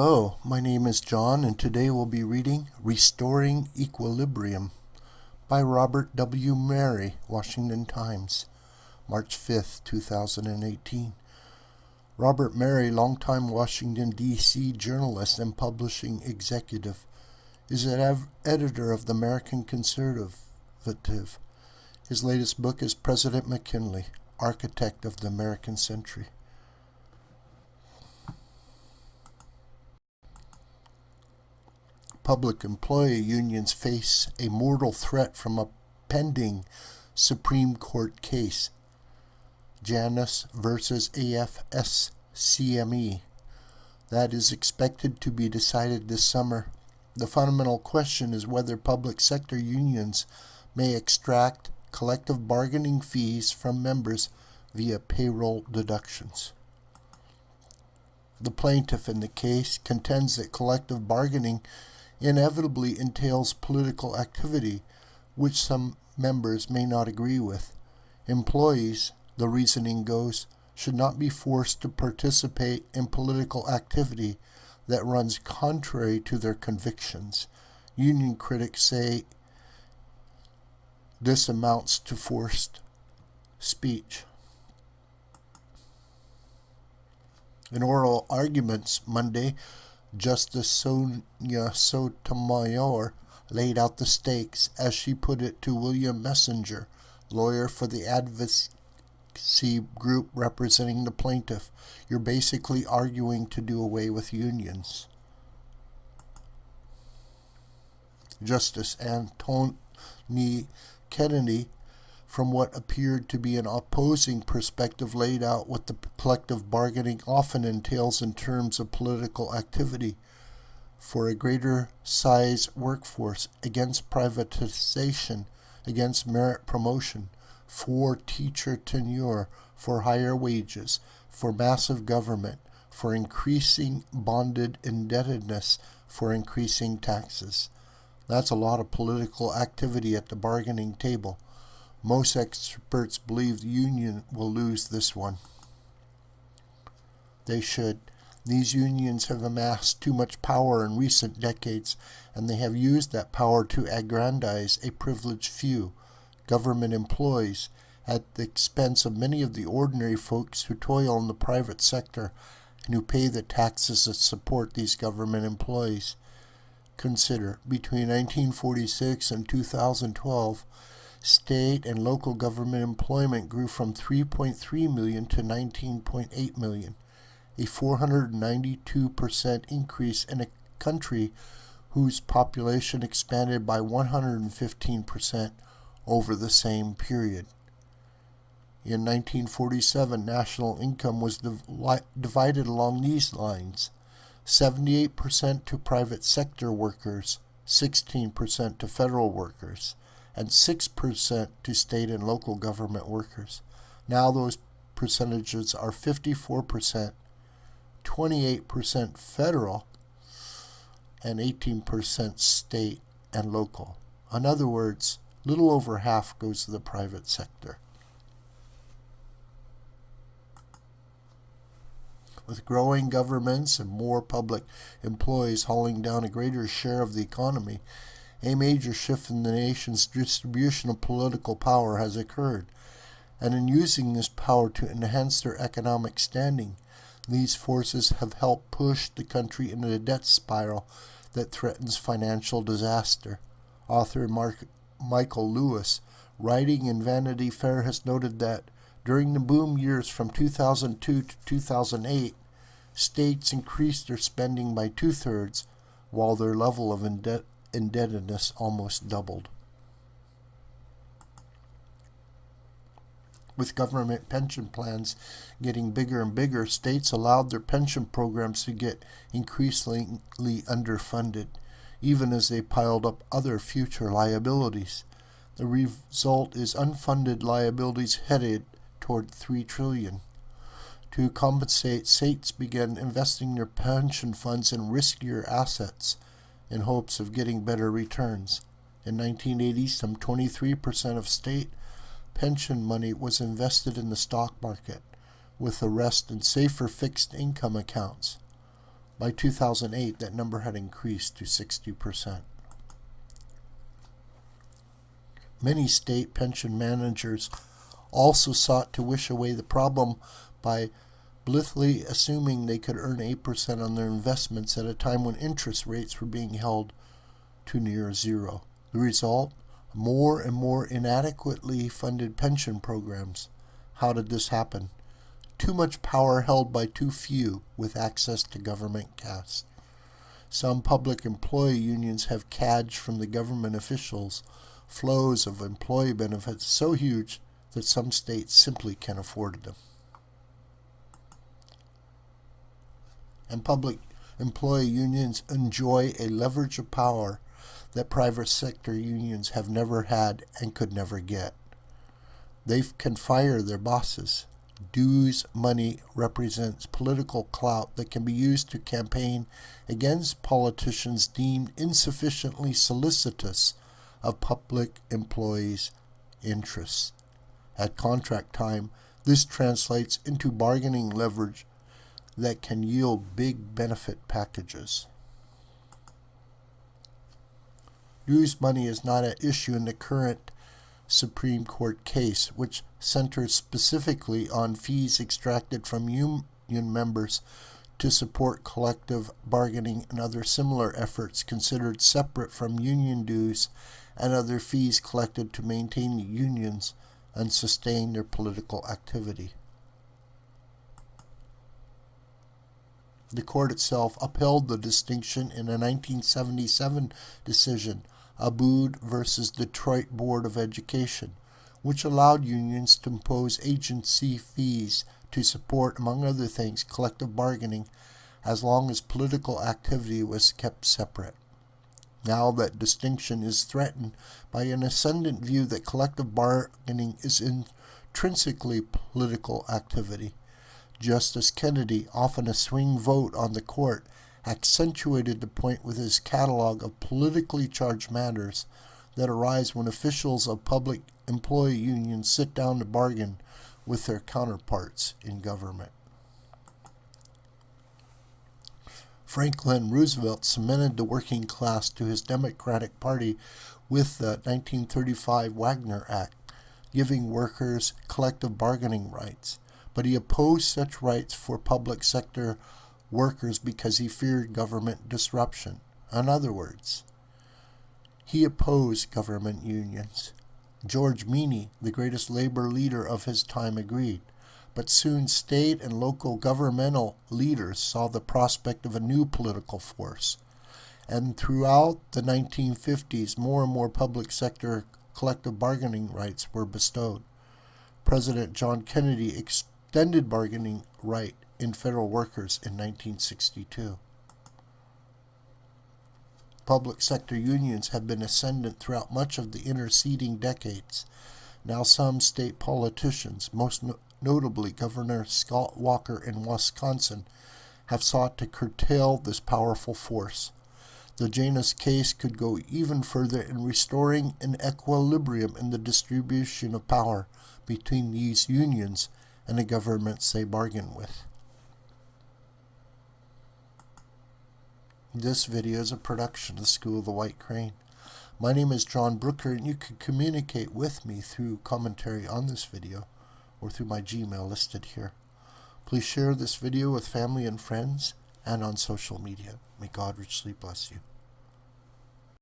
Hello, my name is John, and today we'll be reading Restoring Equilibrium by Robert W. Mary, Washington Times, March 5th, 2018. Robert Mary, longtime Washington, D.C. journalist and publishing executive, is an editor of the American Conservative. His latest book is President McKinley, Architect of the American Century. Public employee unions face a mortal threat from a pending Supreme Court case, Janus versus AFSCME, that is expected to be decided this summer. The fundamental question is whether public sector unions may extract collective bargaining fees from members via payroll deductions. The plaintiff in the case contends that collective bargaining inevitably entails political activity, which some members may not agree with. Employees, the reasoning goes, should not be forced to participate in political activity that runs contrary to their convictions. Union critics say this amounts to forced speech. In oral arguments Monday, Justice Sonia Sotomayor laid out the stakes, as she put it to William Messenger, lawyer for the advocacy group representing the plaintiff. You're basically arguing to do away with unions. Justice Anthony Kennedy, from what appeared to be an opposing perspective, laid out what the collective bargaining often entails in terms of political activity: for a greater size workforce, against privatization, against merit promotion, for teacher tenure, for higher wages, for massive government, for increasing bonded indebtedness, for increasing taxes. That's a lot of political activity at the bargaining table. Most experts believe the union will lose this one. They should. These unions have amassed too much power in recent decades, and they have used that power to aggrandize a privileged few, government employees, at the expense of many of the ordinary folks who toil in the private sector and who pay the taxes that support these government employees. Consider, between 1946 and 2012, state and local government employment grew from 3.3 million to 19.8 million, a 492% increase in a country whose population expanded by 115% over the same period. In 1947, national income was divided along these lines: 78% to private sector workers, 16% to federal workers, and 6% to state and local government workers. Now those percentages are 54%, 28% federal, and 18% state and local. In other words, little over half goes to the private sector. With growing governments and more public employees hauling down a greater share of the economy, a major shift in the nation's distribution of political power has occurred, and in using this power to enhance their economic standing, these forces have helped push the country into a debt spiral that threatens financial disaster. Author Michael Lewis, writing in Vanity Fair, has noted that during the boom years from 2002 to 2008, states increased their spending by 2/3, while their level of indebtedness almost doubled. With government pension plans getting bigger and bigger, states allowed their pension programs to get increasingly underfunded, even as they piled up other future liabilities. The result is unfunded liabilities headed toward $3 trillion. To compensate, states began investing their pension funds in riskier assets in hopes of getting better returns. In 1980, some 23% of state pension money was invested in the stock market, with the rest in safer fixed income accounts. By 2008, that number had increased to 60%. Many state pension managers also sought to wish away the problem by blithely assuming they could earn 8% on their investments at a time when interest rates were being held to near zero. The result? More and more inadequately funded pension programs. How did this happen? Too much power held by too few with access to government cash. Some public employee unions have cadged from the government officials flows of employee benefits so huge that some states simply can't afford them. And public employee unions enjoy a leverage of power that private sector unions have never had and could never get. They can fire their bosses. Dues money represents political clout that can be used to campaign against politicians deemed insufficiently solicitous of public employees' interests. At contract time, this translates into bargaining leverage that can yield big benefit packages. Dues money is not an issue in the current Supreme Court case, which centers specifically on fees extracted from union members to support collective bargaining and other similar efforts considered separate from union dues and other fees collected to maintain the unions and sustain their political activity. The court itself upheld the distinction in a 1977 decision, Abood versus Detroit Board of Education, which allowed unions to impose agency fees to support, among other things, collective bargaining as long as political activity was kept separate. Now that distinction is threatened by an ascendant view that collective bargaining is intrinsically political activity. Justice Kennedy, often a swing vote on the court, accentuated the point with his catalog of politically charged matters that arise when officials of public employee unions sit down to bargain with their counterparts in government. Franklin Roosevelt cemented the working class to his Democratic Party with the 1935 Wagner Act, giving workers collective bargaining rights. But he opposed such rights for public sector workers because he feared government disruption. In other words, he opposed government unions. George Meany, the greatest labor leader of his time, agreed. But soon state and local governmental leaders saw the prospect of a new political force. And throughout the 1950s, more and more public sector collective bargaining rights were bestowed. President John Kennedy extended bargaining right in federal workers in 1962. Public sector unions have been ascendant throughout much of the interceding decades. Now some state politicians, most notably Governor Scott Walker in Wisconsin, have sought to curtail this powerful force. The Janus case could go even further in restoring an equilibrium in the distribution of power between these unions and the governments they bargain with. This video is a production of the School of the White Crane. My name is John Brooker, and you can communicate with me through commentary on this video or through my Gmail listed here. Please share this video with family and friends and on social media. May God richly bless you.